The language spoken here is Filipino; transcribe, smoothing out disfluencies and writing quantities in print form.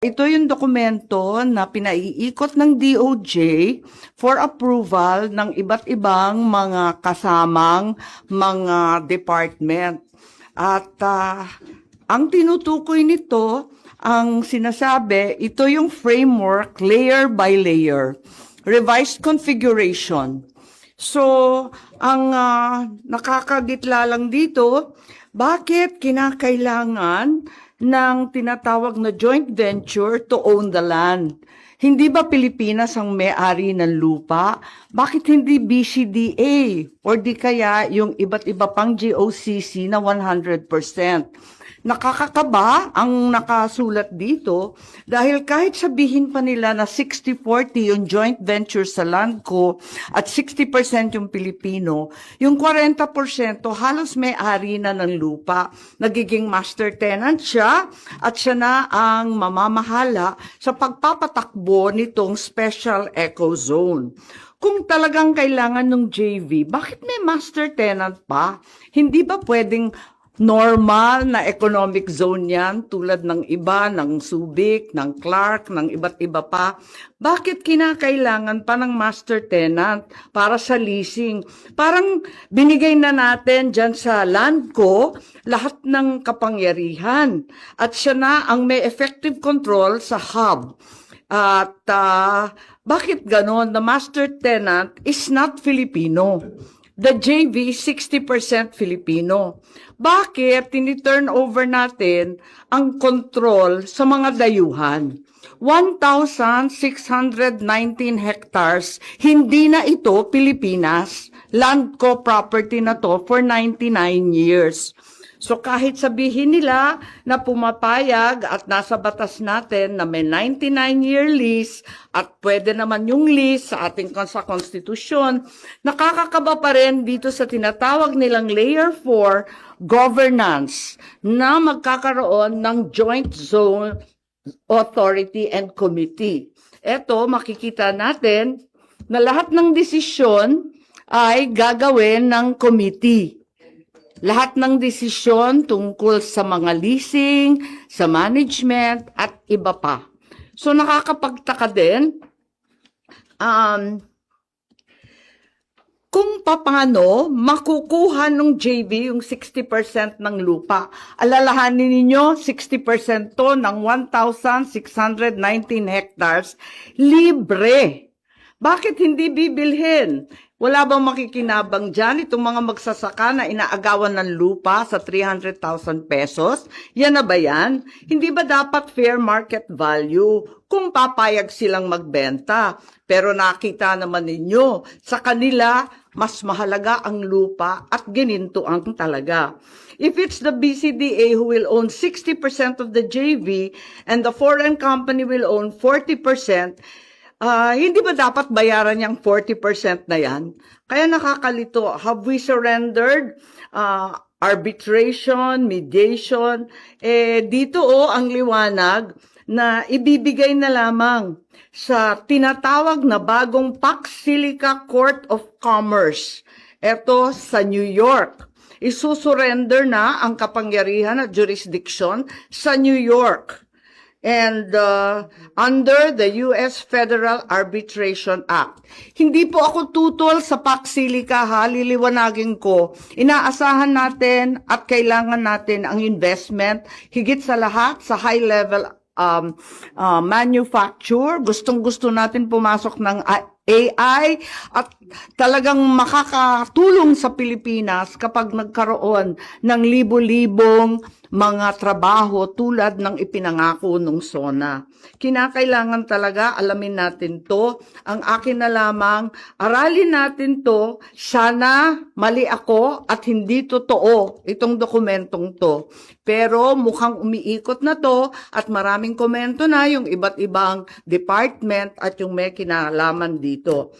Ito yung dokumento na pinaiikot ng DOJ for approval ng iba't ibang mga kasamang mga department. At ang tinutukoy nito, ang sinasabi, ito yung framework layer by layer, revised configuration. So, ang nakakagitla lang dito, bakit kinakailangan ng tinatawag na joint venture to own the land? Hindi ba Pilipinas ang may-ari ng lupa? Bakit hindi BCDA or di kaya yung iba't iba pang GOCC na 100%? Nakakakaba ang nakasulat dito dahil kahit sabihin pa nila na 60-40 yung joint venture sa land ko at 60% yung Pilipino, yung 40% halos may-ari na ng lupa. Nagiging master tenant siya at siya na ang mamamahala sa pagpapatakbo nitong special eco zone. Kung talagang kailangan ng JV, bakit may master tenant pa? Hindi ba pwedeng normal na economic zone yan tulad ng iba, ng Subic, ng Clark, ng iba't iba pa? Bakit kinakailangan pa ng master tenant para sa leasing? Parang binigay na natin dyan sa land ko lahat ng kapangyarihan at siya na ang may effective control sa hub. At bakit ganon? The master tenant is not Filipino. The JV, 60% Filipino. Bakit tini-turn over natin ang control sa mga dayuhan? 1,619 hectares, hindi na ito Pilipinas. Land ko property na to for 99 years. So kahit sabihin nila na pumapayag at nasa batas natin na may 99-year lease at pwede naman yung lease sa ating sa konstitusyon, nakakakaba pa rin dito sa tinatawag nilang Layer 4 governance na magkakaroon ng joint zone authority and committee. Ito, makikita natin na lahat ng desisyon ay gagawin ng committee. Lahat ng desisyon tungkol sa mga leasing, sa management, at iba pa. So nakakapagtaka din kung paano makukuha ng JV yung 60% ng lupa. Alalahanin ninyo, 60% to ng 1,619 hectares, libre. Bakit hindi bibilhin? Wala bang makikinabang dyan itong mga magsasaka na inaagawan ng lupa sa 300,000 pesos? Yan na ba yan? Hindi ba dapat fair market value kung papayag silang magbenta? Pero nakita naman ninyo, sa kanila, mas mahalaga ang lupa at ginintuan talaga. If it's the BCDA who will own 60% of the JV and the foreign company will own 40%, hindi ba dapat bayaran yung 40% na yan? Kaya nakakalito. Have we surrendered arbitration, mediation? Dito ang liwanag na ibibigay na lamang sa tinatawag na bagong Pax Silica Court of Commerce. Ito sa New York. Isusurrender na ang kapangyarihan at jurisdiction sa New York. And under the U.S. Federal Arbitration Act. Hindi po ako tutol sa Pax Silica, liliwanagin ko. Inaasahan natin at kailangan natin ang investment, higit sa lahat sa high-level manufacture. Gustong-gusto natin pumasok ng AI at talagang makakatulong sa Pilipinas kapag nagkaroon ng libo-libong mga trabaho tulad ng ipinangako ng SONA. Kinakailangan talaga alamin natin to. Ang akin na lamang, aralin natin to. Sana mali ako at hindi totoo itong dokumentong to. Pero mukhang umiikot na to at maraming komento na yung iba't ibang department at yung may kinalaman dito.